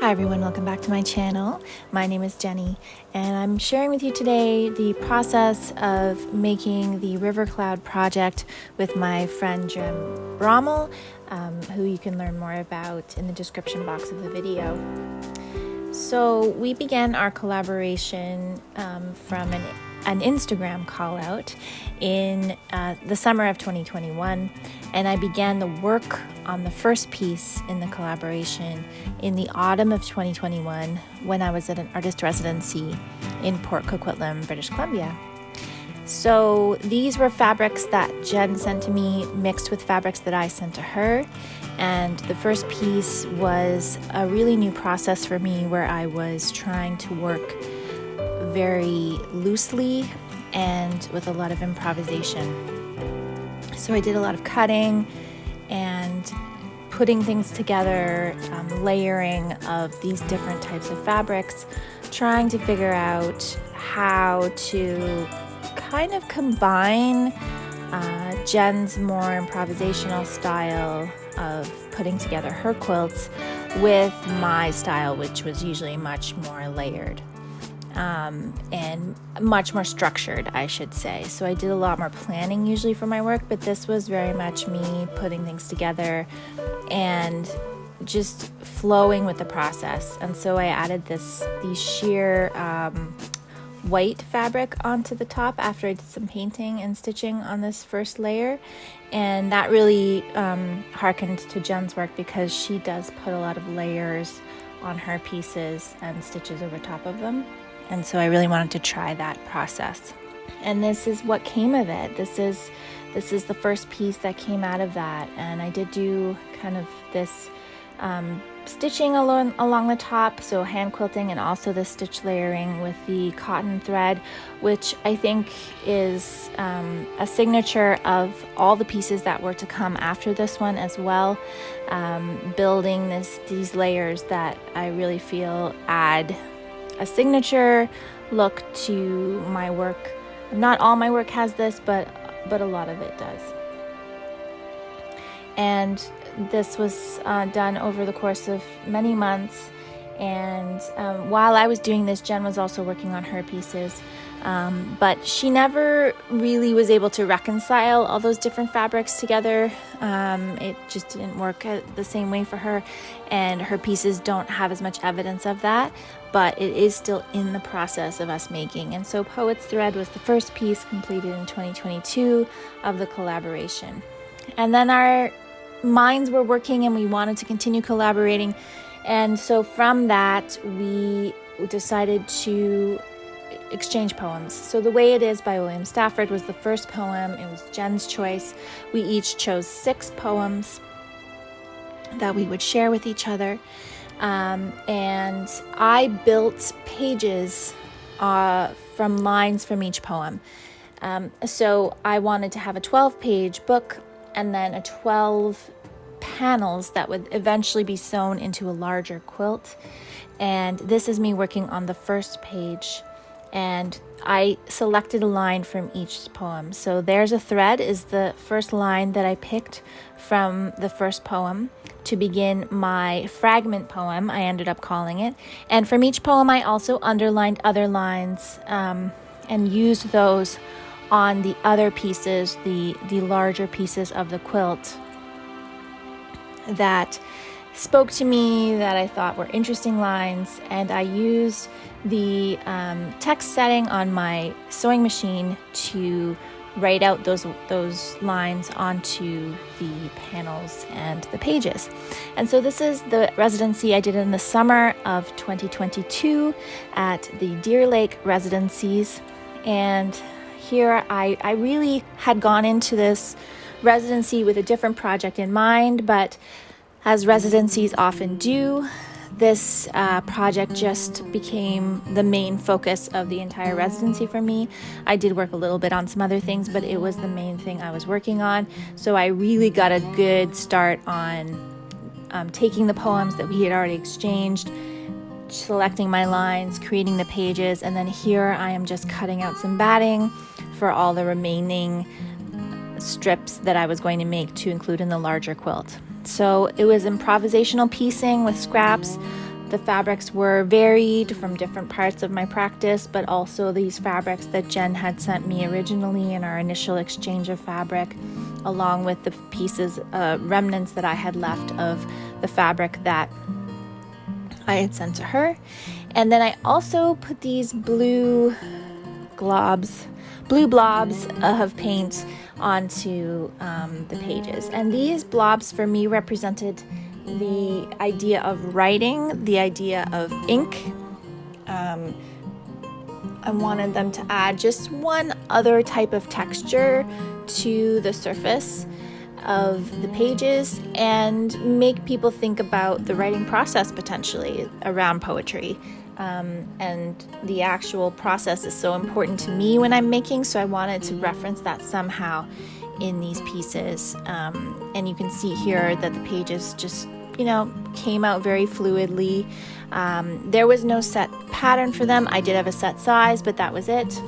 Hi everyone, welcome back to my channel. My name is Jenny and I'm sharing with you today the process of making the River Cloud project with my friend Jim Rommel, who you can learn more about in the description box of the video. So we began our collaboration from an Instagram call out in the summer of 2021, and I began the work on the first piece in the collaboration in the autumn of 2021 when I was at an artist residency in Port Coquitlam, British Columbia. So these were fabrics that Jen sent to me mixed with fabrics that I sent to her. And the first piece was a really new process for me where I was trying to work very loosely and with a lot of improvisation. So I did a lot of cutting and putting things together, layering of these different types of fabrics, trying to figure out how to kind of combine Jen's more improvisational style of putting together her quilts with my style, which was usually much more layered and much more structured, I should say. So I did a lot more planning usually for my work, but this was very much me putting things together and just flowing with the process. And so I added these sheer white fabric onto the top after I did some painting and stitching on this first layer, and that really harkened to Jen's work because she does put a lot of layers on her pieces and stitches over top of them, and so I really wanted to try that process. And this is what came of it. This is the first piece that came out of that, and I did do kind of this stitching along the top, so hand quilting, and also the stitch layering with the cotton thread, which I think is a signature of all the pieces that were to come after this one as well, building these layers that I really feel add a signature look to my work. Not all my work has this, but a lot of it does. And this was done over the course of many months, and while I was doing this, Jen was also working on her pieces, but she never really was able to reconcile all those different fabrics together. It just didn't work the same way for her, and her pieces don't have as much evidence of that, but it is still in the process of us making. And so Poet's Thread was the first piece completed in 2022 of the collaboration. And then our minds were working and we wanted to continue collaborating, and so from that we decided to exchange poems. So The Way It Is by William Stafford was the first poem. It was Jen's choice. We each chose 6 poems that we would share with each other, and I built pages from lines from each poem. So I wanted to have a 12-page book and then a 12 panels that would eventually be sewn into a larger quilt. And this is me working on the first page, and I selected a line from each poem. So There's a Thread is the first line that I picked from the first poem to begin my fragment poem, I ended up calling it. And from each poem I also underlined other lines and used those on the other pieces, the larger pieces of the quilt that spoke to me, that I thought were interesting lines. And I used the text setting on my sewing machine to write out those lines onto the panels and the pages. And so this is the residency I did in the summer of 2022 at the Deer Lake Residencies. And here I really had gone into this residency with a different project in mind, but as residencies often do, this project just became the main focus of the entire residency for me. I did work a little bit on some other things, but it was the main thing I was working on. So I really got a good start on taking the poems that we had already exchanged, selecting my lines, creating the pages, and then here I am just cutting out some batting for all the remaining strips that I was going to make to include in the larger quilt. So it was improvisational piecing with scraps, The fabrics were varied from different parts of my practice, but also these fabrics that Jen had sent me originally in our initial exchange of fabric, along with the pieces, remnants that I had left of the fabric that I had sent to her. And then I also put these blue blobs of paint onto the pages. And these blobs for me represented the idea of writing, the idea of ink. I wanted them to add just one other type of texture to the surface of the pages and make people think about the writing process potentially around poetry. And the actual process is so important to me when I'm making, so I wanted to reference that somehow in these pieces. And you can see here that the pages just came out very fluidly. There was no set pattern for them. I did have a set size, but that was it.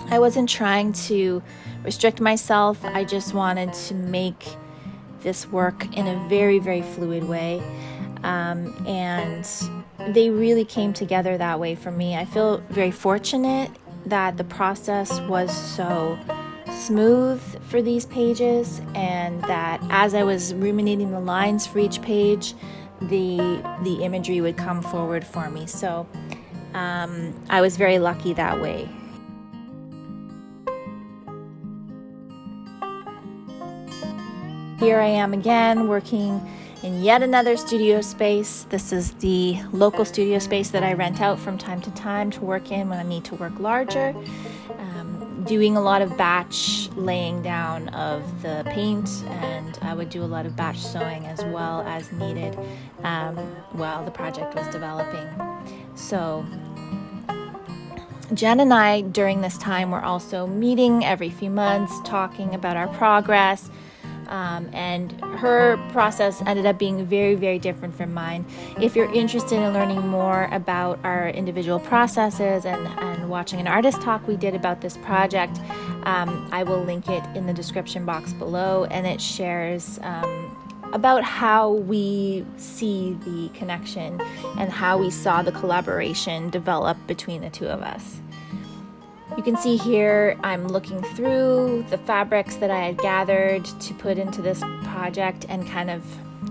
I wasn't trying to restrict myself. I just wanted to make this work in a very, very fluid way. And they really came together that way for me. I feel very fortunate that the process was so smooth for these pages, and that as I was ruminating the lines for each page, the imagery would come forward for me. So I was very lucky that way. Here I am again working in yet another studio space. This is the local studio space that I rent out from time to time to work in when I need to work larger. Doing a lot of batch laying down of the paint, and I would do a lot of batch sewing as well as needed while the project was developing. So Jen and I during this time were also meeting every few months, talking about our progress. And her process ended up being very, very different from mine. If you're interested in learning more about our individual processes and watching an artist talk we did about this project, I will link it in the description box below, and it shares about how we see the connection and how we saw the collaboration develop between the two of us. You can see here I'm looking through the fabrics that I had gathered to put into this project and kind of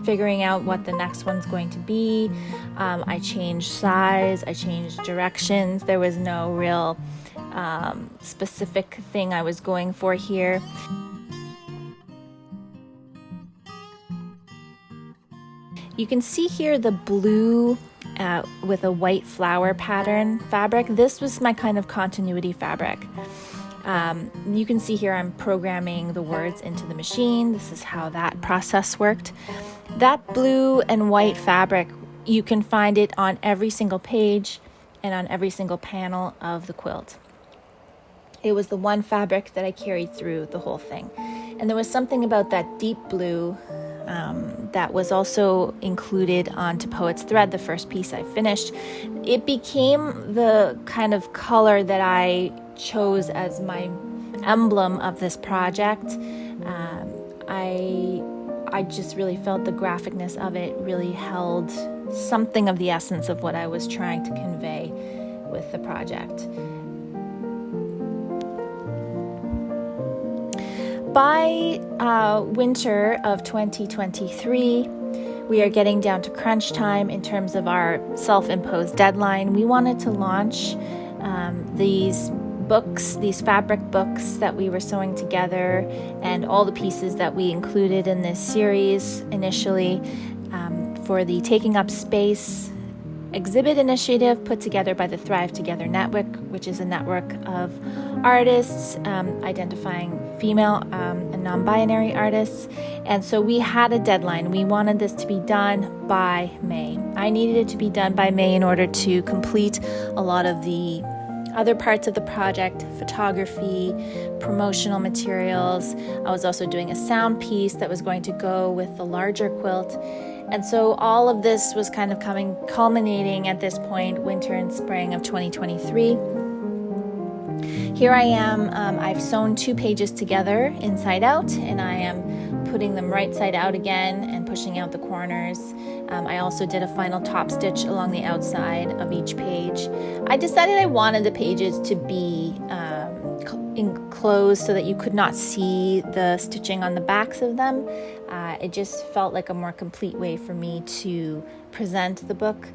figuring out what the next one's going to be. I changed size, I changed directions. There was no real specific thing I was going for here. You can see here the blue with a white flower pattern fabric. This was my kind of continuity fabric. You can see here I'm programming the words into the machine. This is how that process worked. That blue and white fabric, you can find it on every single page and on every single panel of the quilt. It was the one fabric that I carried through the whole thing. And there was something about that deep blue that was also included onto Poet's Thread, the first piece I finished. It became the kind of color that I chose as my emblem of this project. I just really felt the graphicness of it really held something of the essence of what I was trying to convey with the project. By winter of 2023, we are getting down to crunch time in terms of our self-imposed deadline. We wanted to launch these books, these fabric books that we were sewing together, and all the pieces that we included in this series initially for the Taking Up Space exhibit initiative put together by the Thrive Together Network, which is a network of artists identifying female and non-binary artists. And so we had a deadline. We wanted this to be done by May. I needed it to be done by May in order to complete a lot of the other parts of the project, photography, promotional materials. I was also doing a sound piece that was going to go with the larger quilt. And so all of this was kind of culminating at this point, winter and spring of 2023. Here I am, I've sewn 2 pages together inside out, and I am putting them right side out again and pushing out the corners. I also did a final top stitch along the outside of each page. I decided I wanted the pages to be enclosed so that you could not see the stitching on the backs of them. It just felt like a more complete way for me to present the book.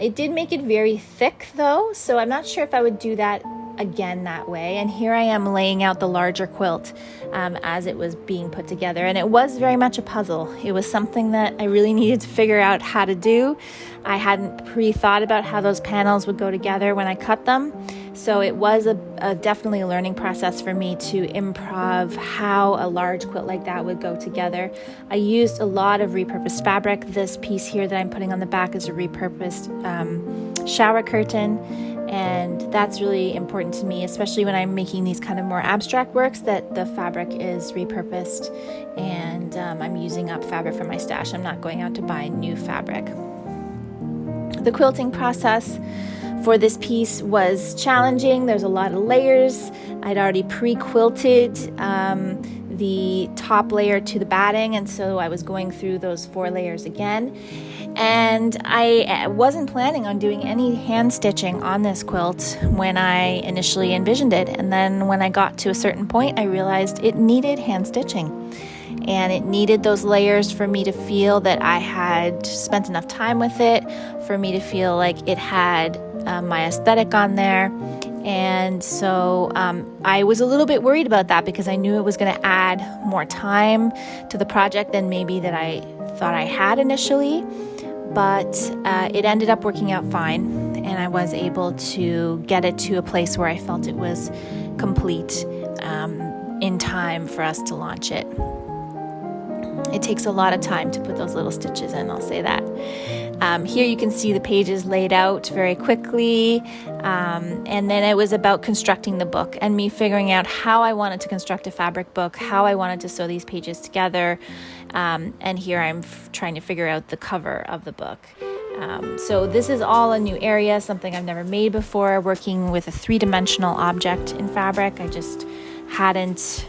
It did make it very thick though, so I'm not sure if I would do that again that way. And here I am laying out the larger quilt as it was being put together, and it was very much a puzzle. It was something that I really needed to figure out how to do. I hadn't pre-thought about how those panels would go together when I cut them, so it was definitely a learning process for me to improv how a large quilt like that would go together. I used a lot of repurposed fabric. This piece here that I'm putting on the back is a repurposed shower curtain, and that's really important to me, especially when I'm making these kind of more abstract works, that the fabric is repurposed and I'm using up fabric from my stash. I'm not going out to buy new fabric. The quilting process for this piece was challenging. There's a lot of layers. I'd already pre-quilted the top layer to the batting, and so I was going through those 4 layers again. And I wasn't planning on doing any hand stitching on this quilt when I initially envisioned it. And then when I got to a certain point, I realized it needed hand stitching. And it needed those layers for me to feel that I had spent enough time with it, for me to feel like it had my aesthetic on there. And so I was a little bit worried about that because I knew it was going to add more time to the project than maybe that I thought I had initially. But it ended up working out fine, and I was able to get it to a place where I felt it was complete in time for us to launch it. It takes a lot of time to put those little stitches in, I'll say that. Here you can see the pages laid out very quickly, and then it was about constructing the book and me figuring out how I wanted to construct a fabric book, how I wanted to sew these pages together, and here I'm trying to figure out the cover of the book. So this is all a new area, something I've never made before, working with a 3-dimensional object in fabric. I just hadn't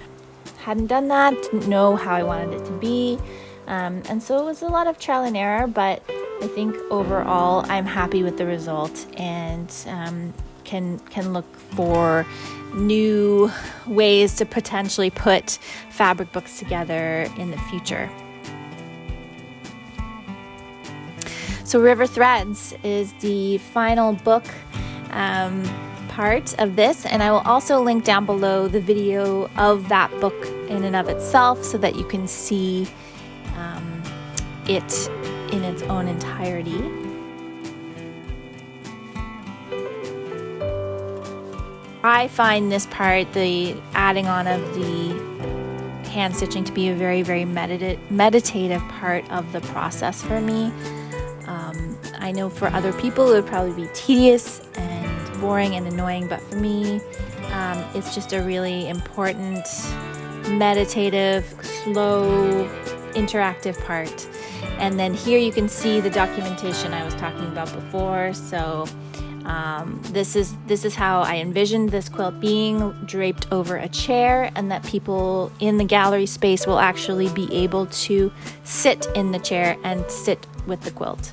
done that, didn't know how I wanted it to be. And so it was a lot of trial and error, but I think overall I'm happy with the result, and can look for new ways to potentially put fabric books together in the future. So River Threads is the final book part of this, and I will also link down below the video of that book in and of itself so that you can see it in its own entirety. I find this part, the adding on of the hand stitching, to be a very, very meditative part of the process for me. I know for other people it would probably be tedious and boring and annoying, but for me it's just a really important, meditative, slow, interactive part. And then here you can see the documentation I was talking about before. So this is how I envisioned this quilt being draped over a chair, and that people in the gallery space will actually be able to sit in the chair and sit with the quilt.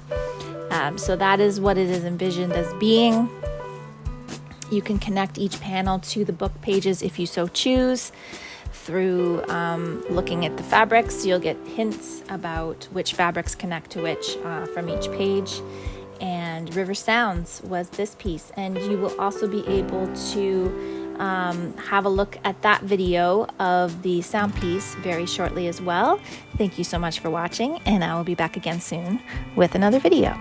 So that is what it is envisioned as being. You can connect each panel to the book pages if you so choose through looking at the fabrics. You'll get hints about which fabrics connect to which from each page. And River Sounds was this piece, and you will also be able to have a look at that video of the sound piece very shortly as well. Thank you so much for watching, and I will be back again soon with another video.